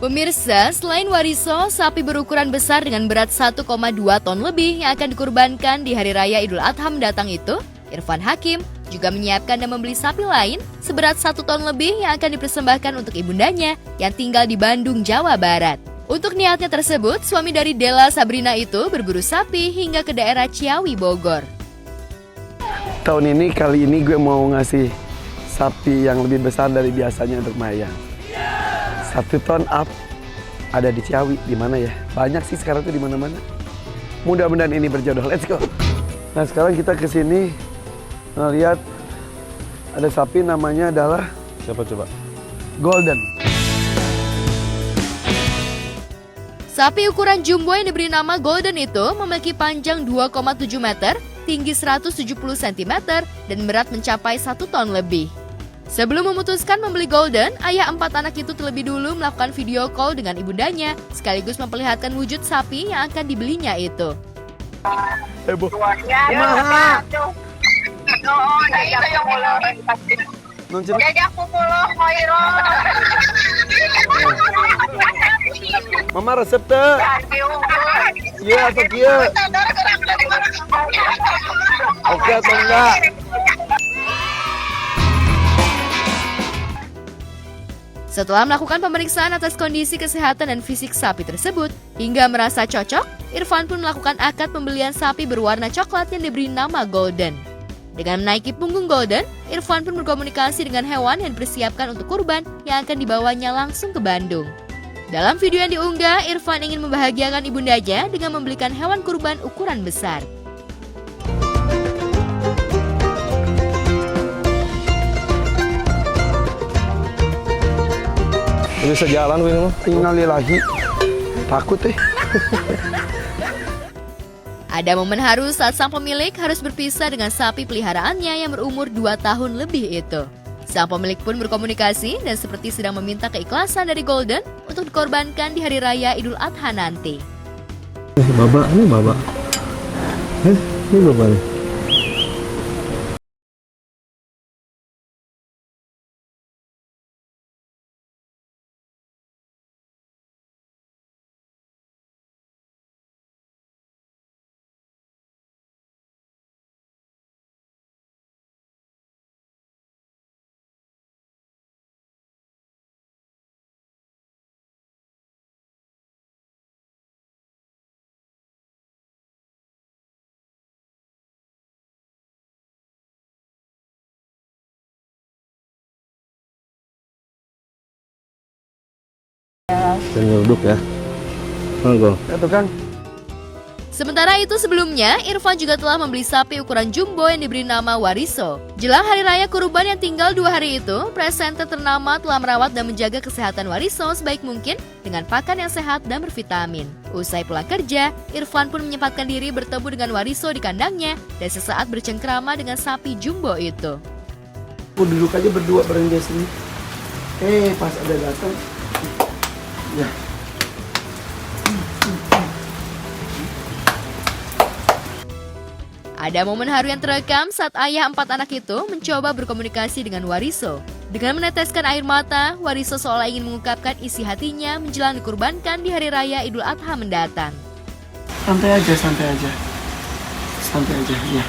Pemirsa, selain wariso, sapi berukuran besar dengan berat 1,2 ton lebih yang akan dikurbankan di Hari Raya Idul Adha mendatang itu, Irfan Hakim juga menyiapkan dan membeli sapi lain seberat 1 ton lebih yang akan dipersembahkan untuk ibundanya yang tinggal di Bandung, Jawa Barat. Untuk niatnya tersebut, suami dari Della Sabrina itu berburu sapi hingga ke daerah Ciawi, Bogor. Kali ini gue mau ngasih sapi yang lebih besar dari biasanya untuk Maya. 1 ton up ada di Ciawi, di mana ya? Banyak sih sekarang tuh di mana-mana. Mudah-mudahan ini berjodoh. Let's go. Nah, sekarang kita ke sini ngeliat ada sapi namanya adalah siapa coba? Golden. Sapi ukuran jumbo yang diberi nama Golden itu memiliki panjang 2,7 meter, tinggi 170 cm, dan berat mencapai 1 ton lebih. Sebelum memutuskan membeli Golden, ayah 4 anak itu terlebih dulu melakukan video call dengan ibundanya, sekaligus memperlihatkan wujud sapi yang akan dibelinya itu. Bu. Mama resep tuh. Iya, atau kia. Oke atau enggak? Setelah melakukan pemeriksaan atas kondisi kesehatan dan fisik sapi tersebut, hingga merasa cocok, Irfan pun melakukan akad pembelian sapi berwarna coklat yang diberi nama Golden. Dengan menaiki punggung Golden, Irfan pun berkomunikasi dengan hewan yang dipersiapkan untuk kurban yang akan dibawanya langsung ke Bandung. Dalam video yang diunggah, Irfan ingin membahagiakan ibundanya dengan membelikan hewan kurban ukuran besar. Bisa jalan gue ini mah. Innalillahi. Takut Ada momen haru saat sang pemilik harus berpisah dengan sapi peliharaannya yang berumur 2 tahun lebih itu. Sang pemilik pun berkomunikasi dan seperti sedang meminta keikhlasan dari Golden untuk dikorbankan di Hari Raya Idul Adha nanti. Baba, ini baba. Ini baba nih. Dan duduk ya. Monggo. Ya tuh Kang. Sementara itu sebelumnya, Irfan juga telah membeli sapi ukuran jumbo yang diberi nama Wariso. Jelang Hari Raya Kurban yang tinggal 2 hari itu, presenter ternama telah merawat dan menjaga kesehatan Wariso sebaik mungkin dengan pakan yang sehat dan bervitamin. Usai pulang kerja, Irfan pun menyempatkan diri bertemu dengan Wariso di kandangnya dan sesaat bercengkrama dengan sapi jumbo itu. Aku duduk aja berdua bareng dia sini. Pas ada datang. Ya. Ada momen haru yang terekam saat ayah 4 anak itu mencoba berkomunikasi dengan Wariso. Dengan meneteskan air mata, Wariso seolah ingin mengungkapkan isi hatinya menjelang dikurbankan di Hari Raya Idul Adha mendatang. Santai aja. Santai aja, ya.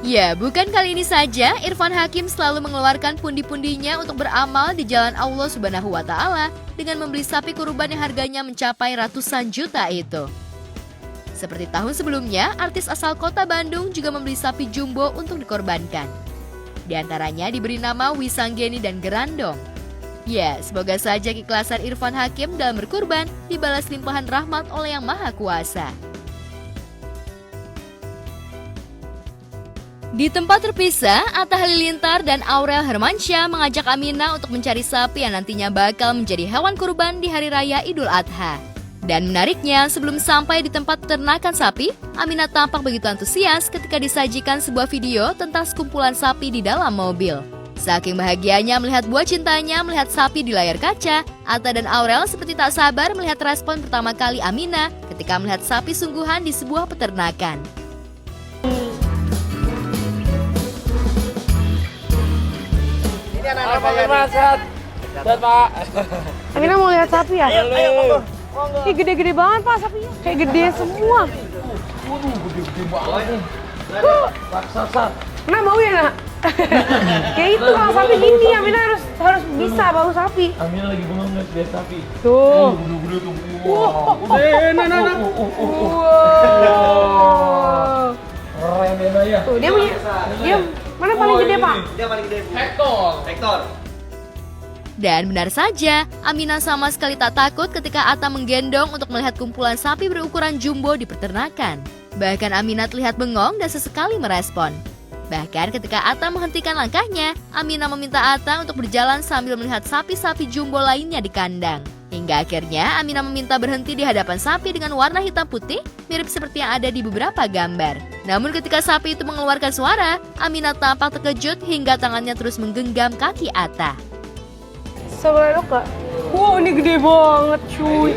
Ya, bukan kali ini saja Irfan Hakim selalu mengeluarkan pundi-pundinya untuk beramal di jalan Allah Subhanahu wa Ta'ala dengan membeli sapi kurban yang harganya mencapai ratusan juta itu. Seperti tahun sebelumnya, artis asal kota Bandung juga membeli sapi jumbo untuk dikorbankan. Di antaranya diberi nama Wisanggeni dan Gerandong. Ya, semoga saja keikhlasan Irfan Hakim dalam berkurban dibalas limpahan rahmat oleh Yang Maha Kuasa. Di tempat terpisah, Atta Halilintar dan Aurel Hermansyah mengajak Aminah untuk mencari sapi yang nantinya bakal menjadi hewan kurban di Hari Raya Idul Adha. Dan menariknya, sebelum sampai di tempat peternakan sapi, Aminah tampak begitu antusias ketika disajikan sebuah video tentang sekumpulan sapi di dalam mobil. Saking bahagianya melihat buah cintanya melihat sapi di layar kaca, Atta dan Aurel seperti tak sabar melihat respon pertama kali Aminah ketika melihat sapi sungguhan di sebuah peternakan. Pak. Aminah mau lihat sapi ya? Ayo, ih, gede-gede banget Pak sapinya. Kayak gede semua. Waduh, gede-gede banget nih. Raksasa. Nah, mau ya, Nak? Kayak itu kalau sapi gini, Aminah harus bisa bau sapi. Aminah lagi bengong lihat sapi. Tuh. Gede-gede tuh. Udah, nah. Wow. Keren ya. Tuh, dia punya. Dia mana paling gede, Pak? Dia paling gede. Hector. Dan benar saja, Aminah sama sekali tak takut ketika Atta menggendong untuk melihat kumpulan sapi berukuran jumbo di peternakan. Bahkan Aminah terlihat bengong dan sesekali merespon. Bahkan ketika Atta menghentikan langkahnya, Aminah meminta Atta untuk berjalan sambil melihat sapi-sapi jumbo lainnya di kandang. Hingga akhirnya Aminah meminta berhenti di hadapan sapi dengan warna hitam putih, mirip seperti yang ada di beberapa gambar. Namun ketika sapi itu mengeluarkan suara, Aminah tampak terkejut hingga tangannya terus menggenggam kaki Atta. Sebelah Kak. Wow, ini gede banget, cuy.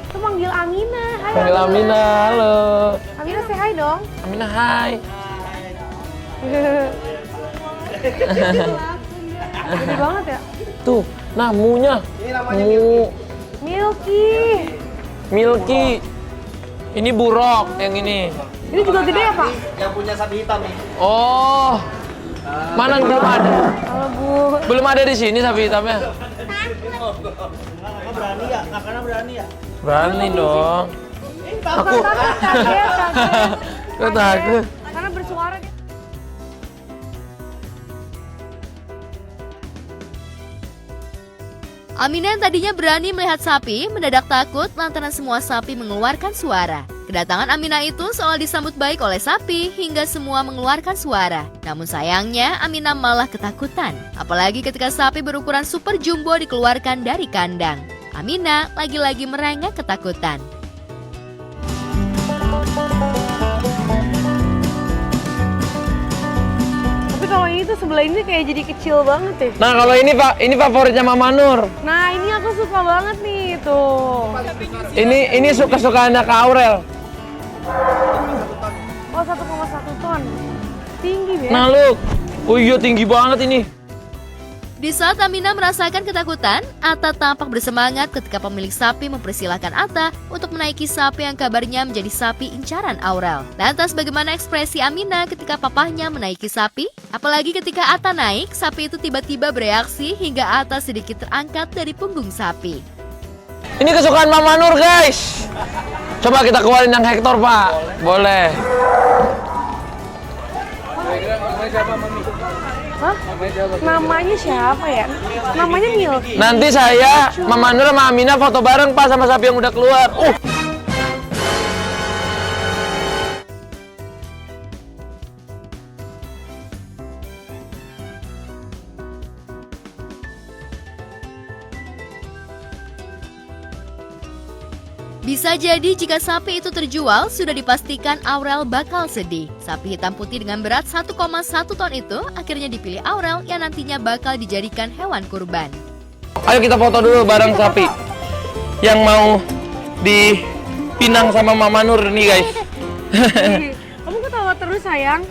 Itu manggil Aminah. Hai. Panggil Aminah, halo. Aminah say hi dong. Aminah, hai. Gede banget ya. Tuh, namunya. Mu. Milky. Ini burok yang ini. Ini juga gede ya, Pak? Yang punya sapi hitam nih. Oh. Mana belum ada? Halo, Bu. Belum ada di sini sapi hitamnya. Berani ya? Kakaknya berani ya? Berani dong. Aku Kaget. Kok takut? Karena bersuara dia. Aminah yang tadinya berani melihat sapi, mendadak takut lantaran semua sapi mengeluarkan suara. Kedatangan Aminah itu seolah disambut baik oleh sapi hingga semua mengeluarkan suara. Namun sayangnya Aminah malah ketakutan. Apalagi ketika sapi berukuran super jumbo dikeluarkan dari kandang. Aminah lagi-lagi merengek ketakutan. Tapi kalau ini tuh sebelah ini kayak jadi kecil banget ya. Nah, kalau ini Pak, ini favoritnya Mama Nur. Nah, ini aku suka banget nih, tuh. Ini suka-suka anak Aurel. Oh, 1,1 ton. Tinggi ya. Nah, lu. Oh iya, tinggi banget ini. Di saat Aminah merasakan ketakutan, Atta tampak bersemangat ketika pemilik sapi mempersilahkan Atta untuk menaiki sapi yang kabarnya menjadi sapi incaran Aurel. Lantas bagaimana ekspresi Aminah ketika papahnya menaiki sapi? Apalagi ketika Atta naik, sapi itu tiba-tiba bereaksi hingga Atta sedikit terangkat dari punggung sapi. Ini kesukaan Mama Nur, guys. Coba kita keluarin yang Hector, Pak. Boleh. Hah? Namanya siapa ya? Namanya Milky. Nanti saya, Mama Nur sama Aminah foto bareng, Pak, sama sapi yang udah keluar. Bisa jadi jika sapi itu terjual, sudah dipastikan Aurel bakal sedih. Sapi hitam putih dengan berat 1,1 ton itu akhirnya dipilih Aurel yang nantinya bakal dijadikan hewan kurban. Ayo kita foto dulu bareng sapi yang mau dipinang sama Mama Nur nih, guys. Kamu ketawa terus sayang.